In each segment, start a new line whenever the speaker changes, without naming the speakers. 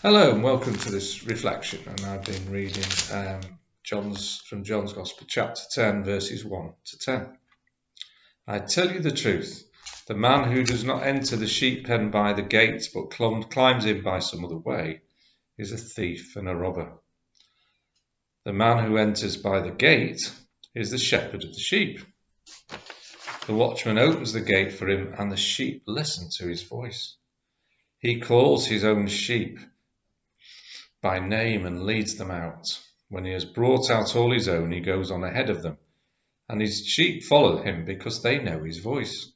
Hello and welcome to this reflection, and I've been reading from John's Gospel, chapter 10, verses 1 to 10. I tell you the truth, the man who does not enter the sheep pen by the gate, but climbs in by some other way, is a thief and a robber. The man who enters by the gate is the shepherd of the sheep. The watchman opens the gate for him, and the sheep listen to his voice. He calls his own sheep by name and leads them out. When he has brought out all his own, he goes on ahead of them, and his sheep follow him because they know his voice.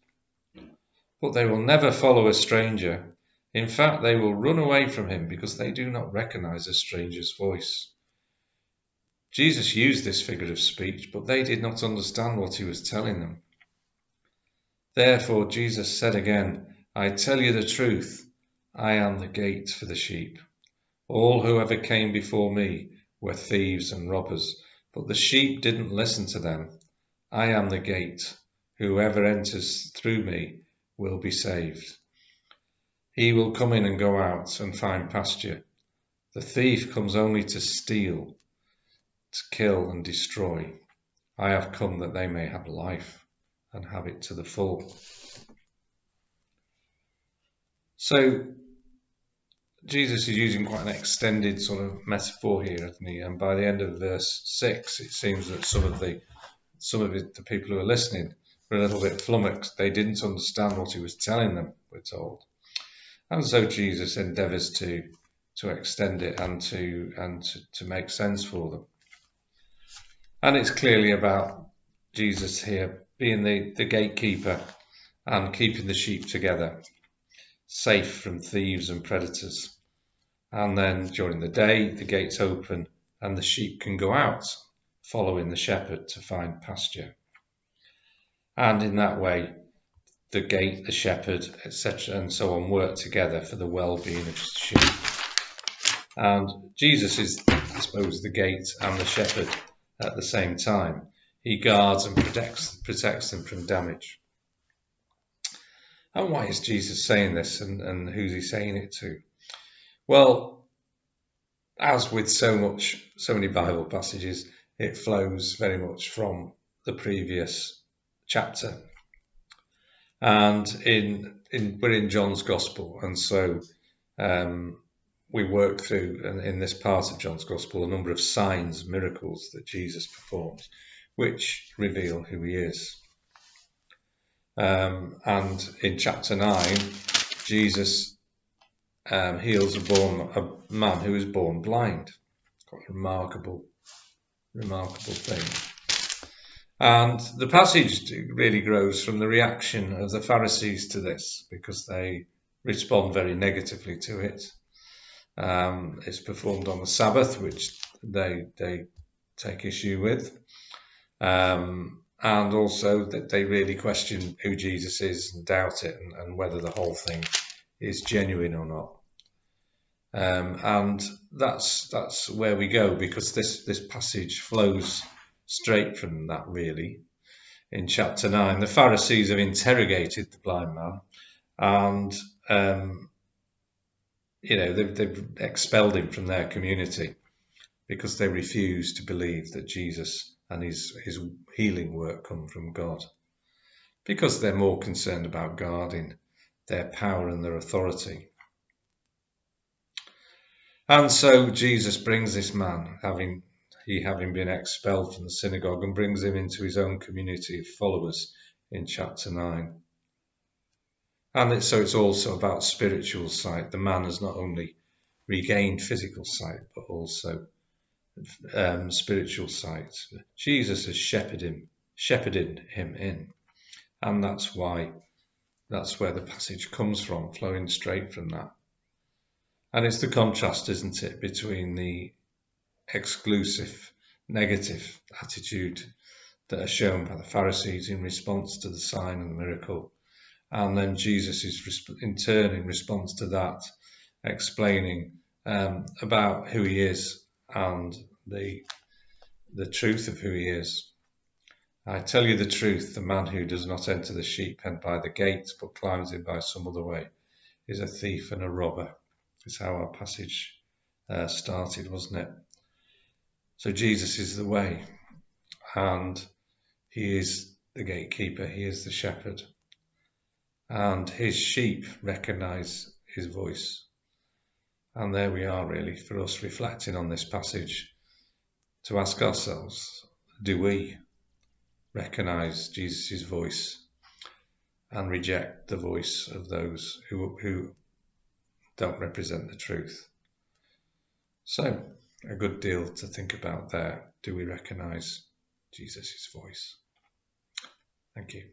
But they will never follow a stranger. In fact, they will run away from him because they do not recognize a stranger's voice. Jesus used this figure of speech, but they did not understand what he was telling them. Therefore, Jesus said again, I tell you the truth, I am the gate for the sheep. All who ever came before me were thieves and robbers, but the sheep didn't listen to them. I am the gate. Whoever enters through me will be saved. He will come in and go out and find pasture. The thief comes only to steal, to kill and destroy. I have come that they may have life and have it to the full. So, Jesus is using quite an extended sort of metaphor here, isn't he? And by the end of verse 6, it seems that some of the people who are listening were a little bit flummoxed. They didn't understand what he was telling them, we're told. And so Jesus endeavours to extend it and to make sense for them. And it's clearly about Jesus here being the gatekeeper and keeping the sheep together, safe from thieves and predators. And then during the day, the gates open and the sheep can go out, following the shepherd to find pasture. And in that way, the gate, the shepherd, etc., and so on work together for the well-being of the sheep. And Jesus is, I suppose, the gate and the shepherd at the same time. He guards and protects them from damage. And why is Jesus saying this, and who's he saying it to? Well, as with so many Bible passages, it flows very much from the previous chapter. And we're in John's Gospel, and so we work through, in this part of John's Gospel, a number of signs, miracles that Jesus performs, which reveal who he is. And in chapter 9, Jesus heals a man who was born blind. Quite a remarkable thing. And the passage really grows from the reaction of the Pharisees to this, because they respond very negatively to it. It's performed on the Sabbath, which they take issue with. And also that they really question who Jesus is and doubt it, and whether the whole thing is genuine or not. And that's where we go, because this passage flows straight from that, really. In chapter 9, the Pharisees have interrogated the blind man, and they've expelled him from their community because they refuse to believe that Jesus and his healing work come from God, because they're more concerned about guarding their power and their authority. And so Jesus brings this man, having been expelled from the synagogue, and brings him into his own community of followers in chapter 9. And so it's also about spiritual sight. The man has not only regained physical sight, but also spiritual sight. Jesus has shepherded him in, and that's where the passage comes from, flowing straight from that. And it's the contrast, isn't it, between the exclusive, negative attitude that are shown by the Pharisees in response to the sign and the miracle, and then Jesus is in turn, in response to that, explaining about who he is and the truth of who he is. I tell you the truth, the man who does not enter the sheep pen by the gate, but climbs in by some other way, is a thief and a robber. It's how our passage started, wasn't it? So Jesus is the way, and he is the gatekeeper, he is the shepherd, and his sheep recognise his voice. And there we are, really, for us reflecting on this passage, to ask ourselves, do we recognise Jesus' voice and reject the voice of those who don't represent the truth? So, a good deal to think about there. Do we recognise Jesus' voice? Thank you.